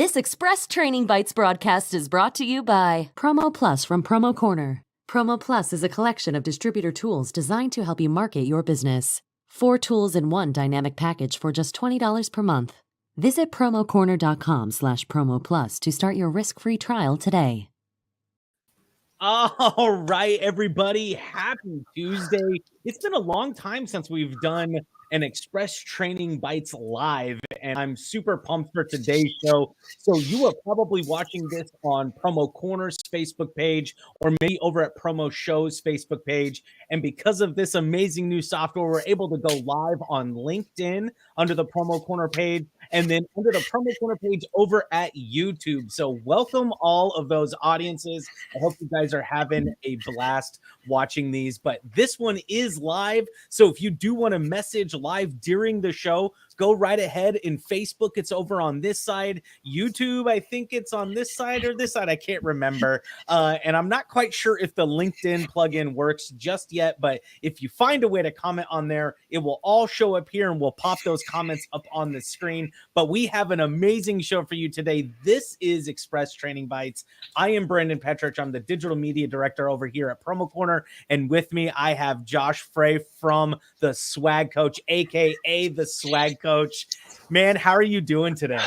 This Express Training Bites broadcast is brought to you by Promo Plus from PromoCorner. Promo Plus is a collection of distributor tools designed to help you market your business. 4 tools in one dynamic package for just $20 per month. Visit promocorner.com/promo plus to start your risk-free trial today. All right, everybody. Happy Tuesday. It's been a long time since we've done an Express Training Bites live, and I'm super pumped for today's show. So you are probably watching this on Promo Corner's Facebook page or maybe over at Promo Show's Facebook page. And because of this amazing new software, we're able to go live on LinkedIn under the Promo Corner page and then under the Promo Corner page over at YouTube. So welcome all of those audiences. I hope you guys are having a blast watching these, but this one is live. So if you do want to message live during the show, go right ahead. In Facebook, it's over on this side. YouTube, I think it's on this side or this side. I can't remember. And I'm not quite sure if the LinkedIn plugin works just yet, but if you find a way to comment on there, it will all show up here and we'll pop those comments up on the screen. But we have an amazing show for you today. This is Express Training Bites. I am Brandon Petrich. I'm the digital media director over here at PromoCorner. And with me, I have Josh Frey from the Swag Coach, aka the Swag Coach. Man, how are you doing today?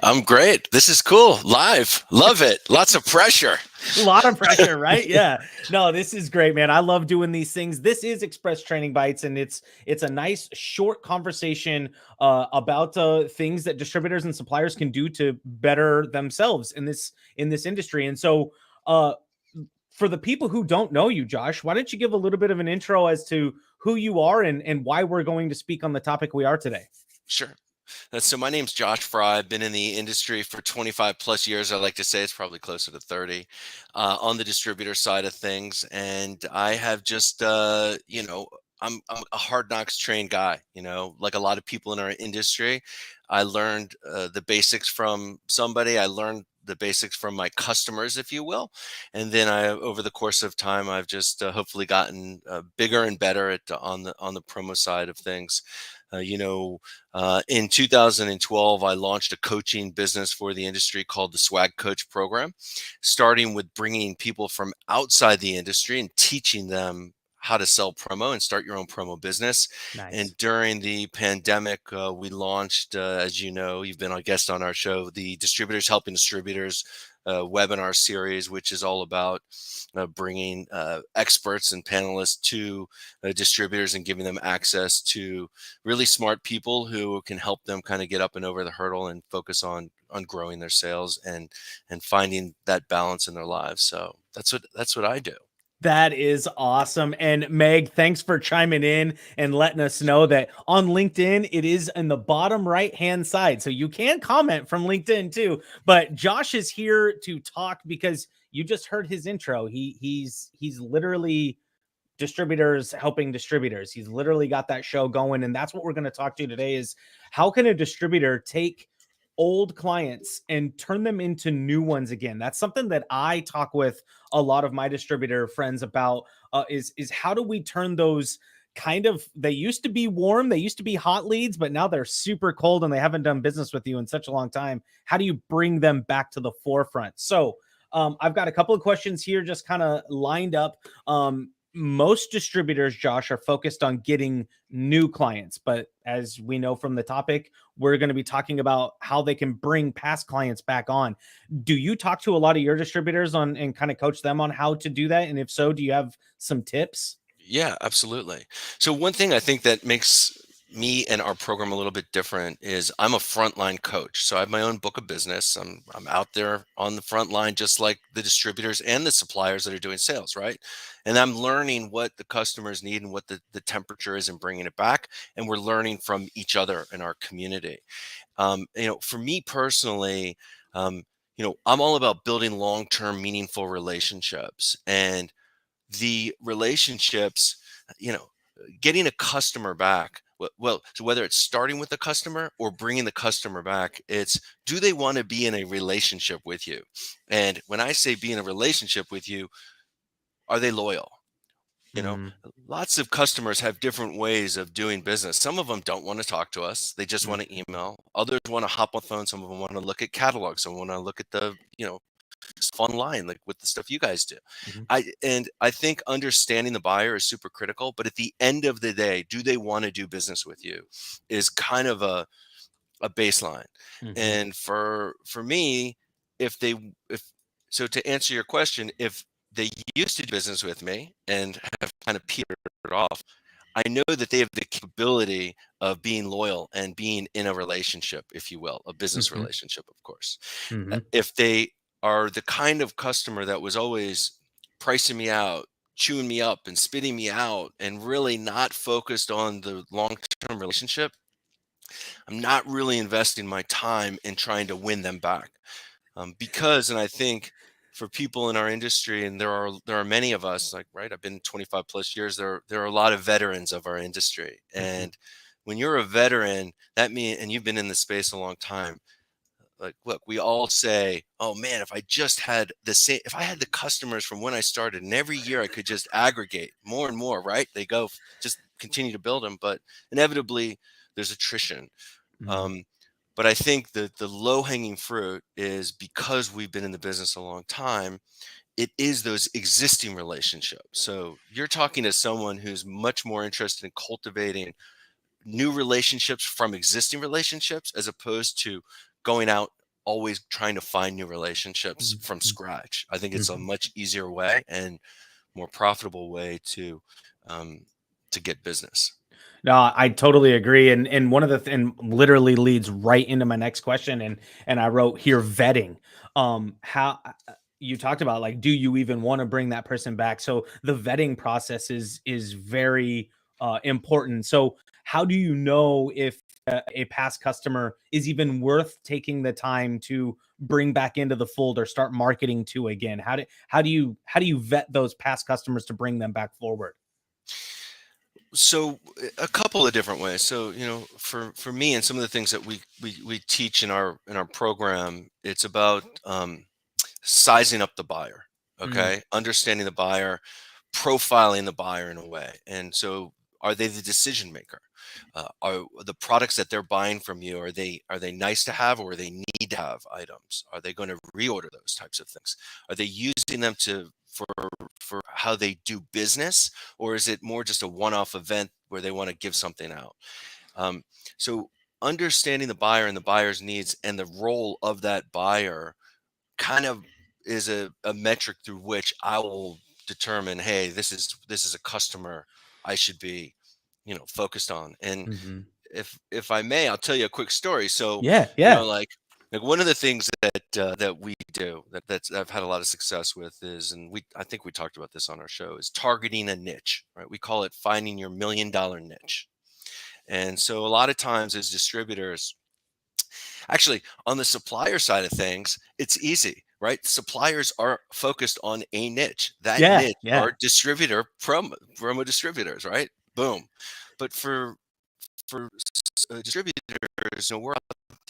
I'm great. This is cool. Live. Love it. Lots of pressure. A lot of pressure, right? Yeah. No, this is great, man. I love doing these things. This is Express Training Bites, and it's a nice short conversation about things that distributors and suppliers can do to better themselves in this industry. And so for the people who don't know you, Josh, why don't you give a little bit of an intro as to who you are and why we're going to speak on the topic we are today? Sure. So my name's Josh Frey. I've been in the industry for 25 plus years. I like to say it's probably closer to 30 on the distributor side of things. And I have just, I'm a hard knocks trained guy, like a lot of people in our industry. I learned the basics from somebody. I learned the basics from my customers, if you will. And then over the course of time, I've just hopefully gotten bigger and better on the promo side of things. In 2012, I launched a coaching business for the industry called the Swag Coach program, starting with bringing people from outside the industry and teaching them how to sell promo and start your own promo business. Nice. And during the pandemic, we launched, as you know, you've been a guest on our show, the Distributors Helping Distributors webinar series, which is all about bringing experts and panelists to distributors and giving them access to really smart people who can help them kind of get up and over the hurdle and focus on growing their sales and finding that balance in their lives. So that's what I do. That is awesome. And Meg, thanks for chiming in and letting us know that on LinkedIn, it is in the bottom right-hand side. So you can comment from LinkedIn too. But Josh is here to talk because you just heard his intro. He's literally distributors helping distributors. He's literally got that show going. And that's what we're going to talk to today is how can a distributor take old clients and turn them into new ones again? That's something that I talk with a lot of my distributor friends about is how do we turn those they used to be warm, they used to be hot leads, but now they're super cold and they haven't done business with you in such a long time. How do you bring them back to the forefront? So I've got a couple of questions here just kind of lined up. Most distributors, Josh, are focused on getting new clients. But as we know from the topic, we're going to be talking about how they can bring past clients back on. Do you talk to a lot of your distributors and kind of coach them on how to do that? And if so, do you have some tips? Yeah, absolutely. So one thing I think that makes me and our program a little bit different is I'm a frontline coach. So I have my own book of business. I'm out there on the front line, just like the distributors and the suppliers that are doing sales, right? And I'm learning what the customers need and what the temperature is and bringing it back. And we're learning from each other in our community. For me personally, I'm all about building long-term meaningful relationships, and the relationships, getting a customer back. Well, so whether it's starting with the customer or bringing the customer back, it's do they want to be in a relationship with you? And when I say be in a relationship with you, are they loyal? Mhm. Lots of customers have different ways of doing business. Some of them don't want to talk to us. They just Mhm. want to email. Others want to hop on the phone. Some of them want to look at catalogs. Some want to look at the, stuff online, like with the stuff you guys do. Mhm. I think understanding the buyer is super critical, but at the end of the day, do they want to do business with you is kind of a baseline. Mhm. And for me, if they if so to answer your question, if they used to do business with me and have kind of petered off, I know that they have the capability of being loyal and being in a relationship, if you will, a business Mhm. relationship, of course. Mhm. If they are the kind of customer that was always pricing me out, chewing me up and spitting me out and really not focused on the long-term relationship, I'm not really investing my time in trying to win them back. And I think for people in our industry, and there are many of us, like, right, I've been 25 plus years. There are a lot of veterans of our industry, Mhm. and when you're a veteran, that means, and you've been in the space a long time. Like, look, we all say, oh man, if I just had the same, if I had the customers from when I started, and every year I could just aggregate more and more, right? They go, just continue to build them, but inevitably there's attrition. Mhm. Um, but I think that the low hanging fruit is, because we've been in the business a long time, it is those existing relationships. So you're talking to someone who's much more interested in cultivating new relationships from existing relationships, as opposed to going out always trying to find new relationships from Mhm. scratch. I think it's a Mhm. much easier way and more profitable way um, to get business. No, I totally agree, and one of the and literally leads right into my next question, and I wrote here vetting. How you talked about, like, do you even want to bring that person back? So the vetting process is very important. So how do you know if a past customer is even worth taking the time to bring back into the fold or start marketing to again? How do you vet those past customers to bring them back forward? So a couple of different ways. So, for me, and some of the things that we teach in our program, it's about sizing up the buyer. Mm, Okay, understanding the buyer, profiling the buyer in a way. And so, are they the decision maker? Are the products that they're buying from you, are they nice to have, or are they need to have items? Are they going to reorder those types of things? Are they using them to for how they do business, or is it more just a one-off event where they want to give something out? Um, so understanding the buyer and the buyer's needs and the role of that buyer kind of is a metric through which I will determine, hey, this is a customer I should be, focused on. And mhm. if I may, I'll tell you a quick story. So, Yeah, you know, yeah. like one of the things that we do that's I've had a lot of success with is, and I think we talked about this on our show, is targeting a niche, right? We call it finding your $1 million niche. And so a lot of times as distributors, actually, on the supplier side of things, it's easy, right? Suppliers are focused on a niche. That Yeah, niche yeah. are promo distributors, right? Boom. But for distributors, we're out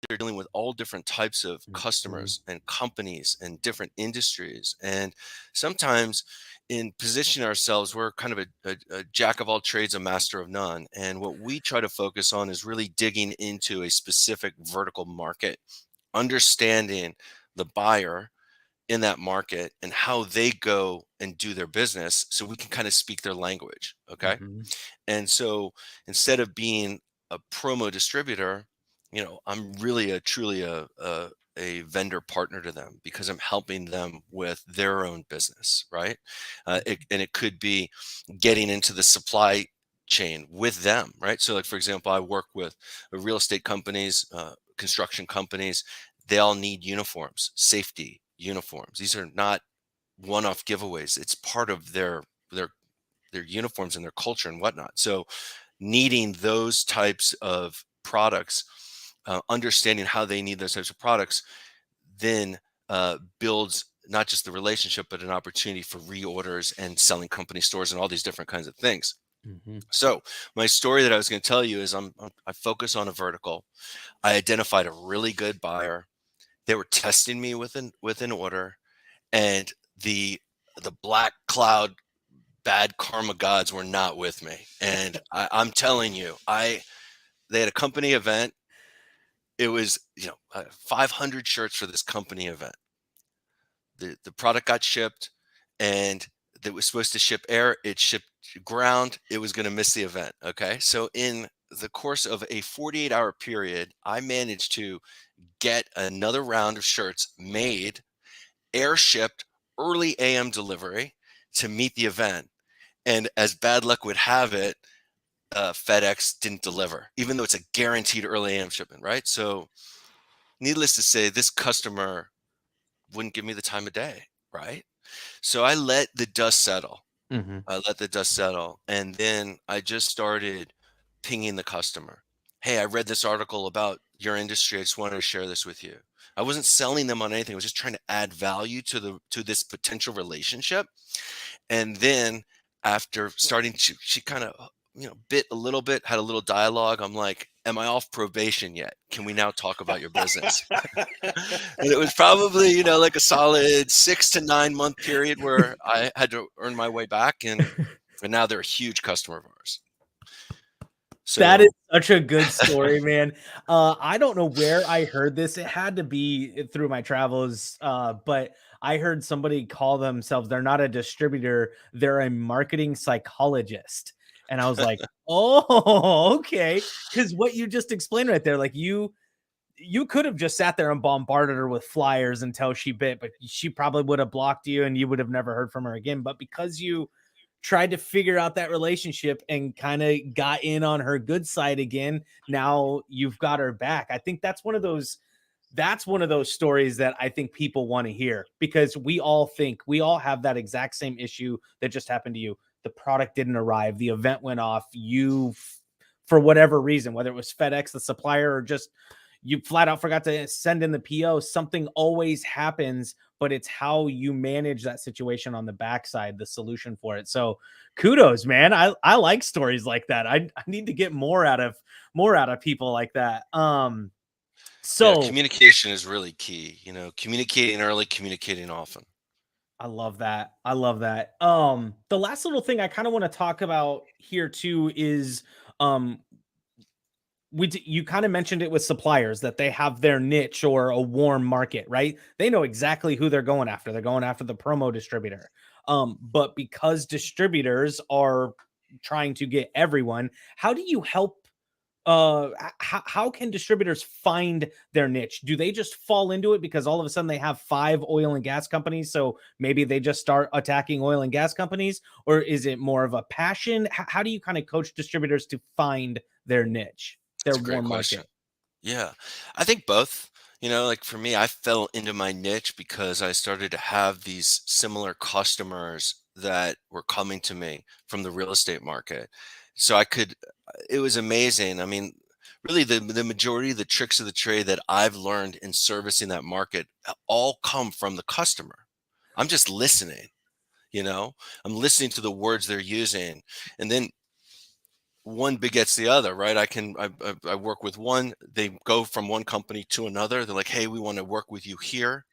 there dealing with all different types of Mhm, customers and companies and different industries. And sometimes in positioning ourselves, we're kind of a jack of all trades, a master of none. And what we try to focus on is really digging into a specific vertical market, understanding the buyer in that market and how they go and do their business, so we can kind of speak their language. Okay. mhm, And so instead of being a promo distributor, I'm really truly a vendor partner to them, because I'm helping them with their own business, right? And it could be getting into the supply chain with them, right? So, like, for example, I work with real estate companies, construction companies. They all need uniforms, safety uniforms. These are not one-off giveaways. It's part of their their uniforms and their culture and whatnot. So needing those types of products, understanding how they need those types of products, then builds not just the relationship, but an opportunity for reorders and selling company stores and all these different kinds of things. mhm, So my story that I was going to tell you is, I focus on a vertical. I identified a really good buyer. They were testing me with an order, and the black cloud bad karma gods were not with me. And I'm telling you, they had a company event. It was, 500 shirts for this company event. The product got shipped, and it was supposed to ship air. It shipped ground. It was going to miss the event. Okay. So in the course of a 48-hour period, I managed to get another round of shirts made, air shipped, early AM delivery to meet the event. And as bad luck would have it, FedEx didn't deliver, even though it's a guaranteed early AM shipment, right? So needless to say, this customer wouldn't give me the time of day, right? So I let the dust settle. Mm-hmm. I let the dust settle. And then I just started pinging the customer. Hey, I read this article about your industry. I just wanted to share this with you. I wasn't selling them on anything. I was just trying to add value to this potential relationship. And then after starting, she kind of, bit a little bit, had a little dialogue. I'm like, am I off probation yet? Can we now talk about your business? And it was probably, like a solid 6 to 9 month period where I had to earn my way back. And now they're a huge customer of ours. That is So such a good story, man. I don't know where I heard this. It had to be through my travels, but I heard somebody call themselves, they're not a distributor, they're a marketing psychologist. And I was like, oh, okay. Because what you just explained right there, like you could have just sat there and bombarded her with flyers until she bit, but she probably would have blocked you and you would have never heard from her again. But because you tried to figure out that relationship and kind of got in on her good side again, now you've got her back. I think that's one of those stories that I think people want to hear, because we all have that exact same issue that just happened to you. The product didn't arrive, the event went off, for whatever reason, whether it was FedEx, the supplier, or just you flat out forgot to send in the PO. Something always happens, but it's how you manage that situation on the backside, the solution for it. So kudos, man. I like stories like that. I need to get more out of people like that. yeah, So communication is really key. Communicating early, communicating often. I love that. I love that. The last little thing I kind of want to talk about here too is um you kind of mentioned it with suppliers, that they have their niche or a warm market, right? They know exactly who they're going after. They're going after the promo distributor. But because distributors are trying to get everyone, how do you help? How can distributors find their niche? Do they just fall into it because all of a sudden they have 5 oil and gas companies, so maybe they just start attacking oil and gas companies? Or is it more of a passion? How do you kind of coach distributors to find their niche, their That's a great warm question. market? Yeah, I think both. Like for me, I fell into my niche because I started to have these similar customers that were coming to me from the real estate market. So it was amazing. I mean, really the majority of the tricks of the trade that I've learned in servicing that market all come from the customer. I'm just listening, you know, I'm listening to the words they're using. And then one begets the other, right? I work with one, they go from one company to another. They're like, hey, we want to work with you here.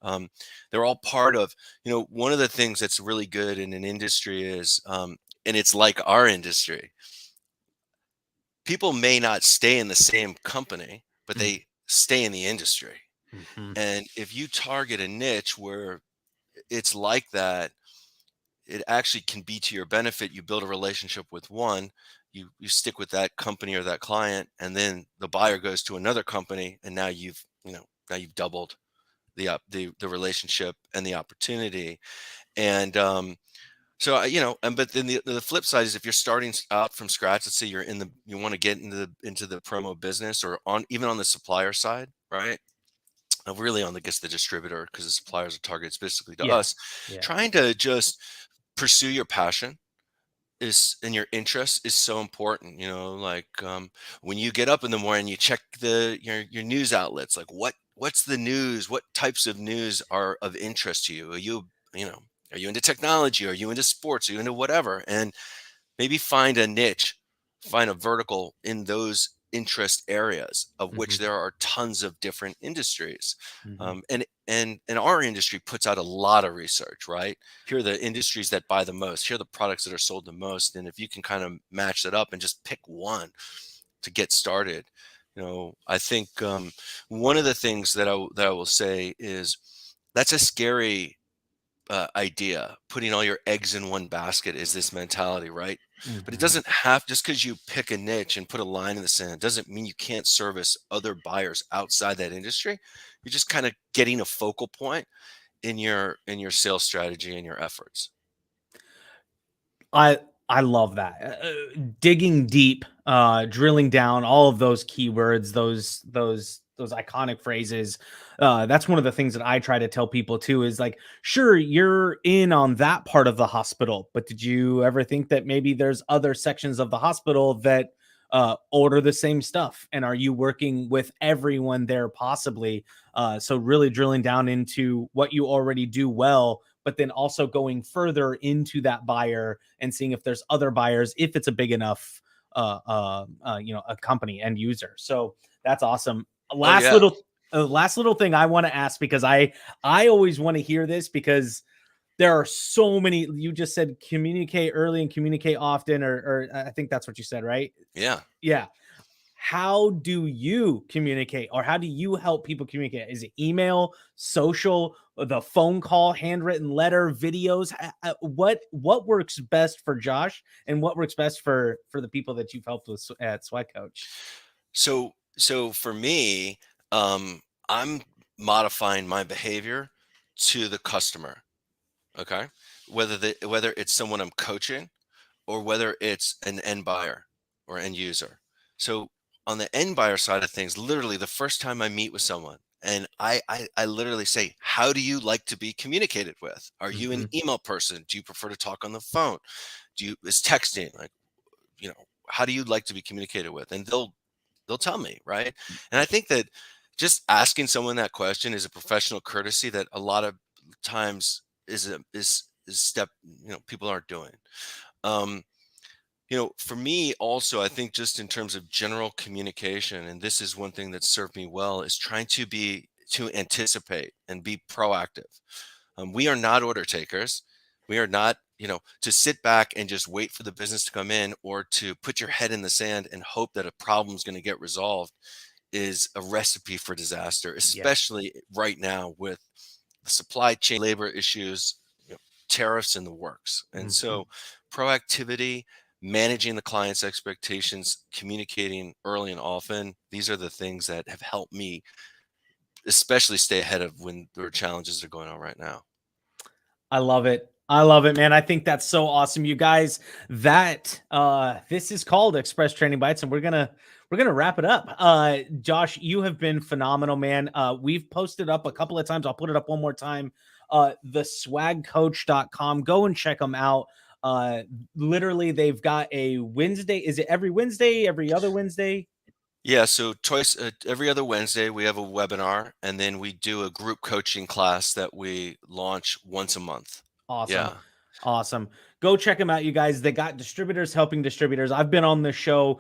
Um, they're all part of, one of the things that's really good in an industry is, and it's like our industry, people may not stay in the same company, but they stay in the industry. Mm-hmm. And if you target a niche where it's like that, it actually can be to your benefit. You build a relationship with one, you stick with that company or that client, and then the buyer goes to another company, and now you've doubled the relationship and the opportunity. And so but then the flip side is, if you're starting out from scratch, let's say you want to get into the promo business, or even on the supplier side, right? Really on the distributor, because the suppliers are targeted specifically to Yeah. us. Yeah. Trying to just pursue your passion is and your interest is so important. Like, when you get up in the morning, you check your news outlets, like what's the news, what types of news are of interest to you. Are you into technology, are you into sports, are you into whatever? And maybe find a niche, find a vertical in those interest areas, of which there are tons of different industries. And our industry puts out a lot of research, right? Here are the industries that buy the most. Here are the products that are sold the most. And if you can kind of match that up and just pick one to get started, I think one of the things that I will say is that's a scary idea. Putting all your eggs in one basket is this mentality, right? But it doesn't have, just because you pick a niche and put a line in the sand doesn't mean you can't service other buyers outside that industry. You're just kind of getting a focal point in your sales strategy and your efforts. I love that. Digging deep, drilling down all of those keywords, those iconic phrases. That's one of the things that I try to tell people too, is like, sure, you're in on that part of the hospital, but did you ever think that maybe there's other sections of the hospital that order the same stuff? And are you working with everyone there possibly? So really drilling down into what you already do well, but then also going further into that buyer and seeing if there's other buyers, if it's a big enough, a company end user. So that's awesome. Last little thing I want to ask, because I always want to hear this, because there are so many. You just said communicate early and communicate often, or I think that's what you said, right? Yeah. Yeah. How do you communicate, or how do you help people communicate? Is it email, social, the phone call, handwritten letter, videos? What works best for Josh, and what works best for the people that you've helped with at Sweat Coach? So for me, I'm modifying my behavior to the customer. Okay. Whether it's someone I'm coaching, or whether it's an end buyer or end user. So on the end buyer side of things, literally the first time I meet with someone, and I literally say, how do you like to be communicated with? Are you an email person? Do you prefer to talk on the phone? Is texting, like, how do you like to be communicated with? And they'll tell me, right? And I think that just asking someone that question is a professional courtesy that a lot of times is step, people aren't doing. For me also, I think just in terms of general communication, and this is one thing that served me well, is trying to anticipate and be proactive. We are not order takers. We are not, to sit back and just wait for the business to come in, or to put your head in the sand and hope that a problem is going to get resolved, is a recipe for disaster, especially right now with the supply chain, labor issues, tariffs in the works. And so proactivity, managing the client's expectations, communicating early and often, these are the things that have helped me especially stay ahead of when there are challenges that are going on right now. I love it. I love it, man. I think that's so awesome. You guys, that this is called Express Training Bites, and we're gonna wrap it up. Josh, you have been phenomenal, man. We've posted up a couple of times. I'll put it up one more time. The swagcoach.com. Go and check them out. Literally, they've got a Wednesday. Is it every Wednesday? Every other Wednesday? Yeah, so twice, every other Wednesday, we have a webinar, and then we do a group coaching class that we launch once a month. Awesome. Yeah. Awesome. Go check them out, you guys. They got distributors helping distributors. I've been on the show.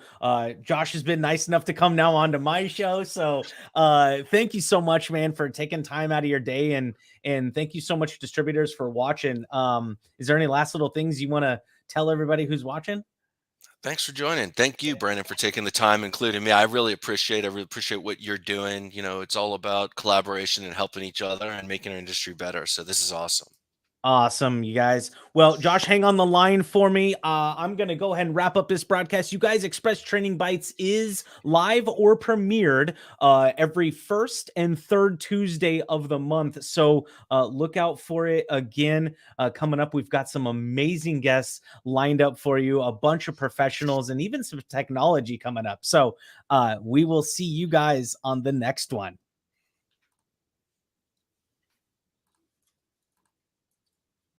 Josh has been nice enough to come now onto my show. So thank you so much, man, for taking time out of your day. And thank you so much, distributors, for watching. Is there any last little things you want to tell everybody who's watching? Thanks for joining. Thank you, Brandon, for taking the time, including me. I really appreciate what you're doing. It's all about collaboration and helping each other and making our industry better. So this is awesome. Awesome, you guys. Well, Josh, hang on the line for me. I'm going to go ahead and wrap up this broadcast. You guys, Express Training Bites is live or premiered every first and third Tuesday of the month. So look out for it again. Coming up, we've got some amazing guests lined up for you, a bunch of professionals, and even some technology coming up. So we will see you guys on the next one.